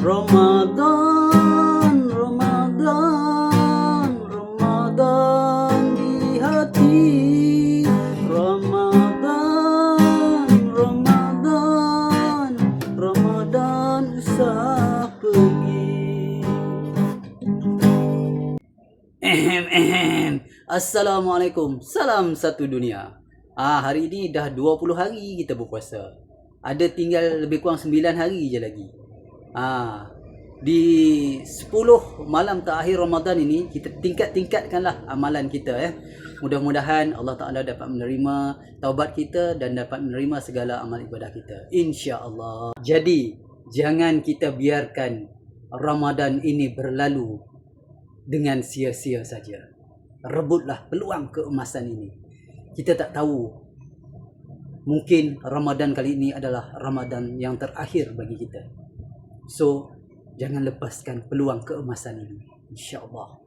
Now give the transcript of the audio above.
Ramadan, Ramadan, Ramadan di hati. Ramadan, Ramadan, Ramadan usah pergi. Assalamualaikum, salam satu dunia. Hari ini dah 20 hari kita berpuasa. Ada tinggal lebih kurang 9 hari je lagi. Di 10 malam terakhir Ramadan ini, kita tingkat-tingkatkanlah amalan kita. Mudah-mudahan Allah Ta'ala dapat menerima taubat kita dan dapat menerima segala amal ibadah kita, insya-Allah. Jadi jangan kita biarkan Ramadan ini berlalu dengan sia-sia saja. Rebutlah peluang keemasan ini. Kita tak tahu, mungkin Ramadan kali ini adalah Ramadan yang terakhir bagi kita. So, jangan lepaskan peluang keemasan ini, insya-Allah.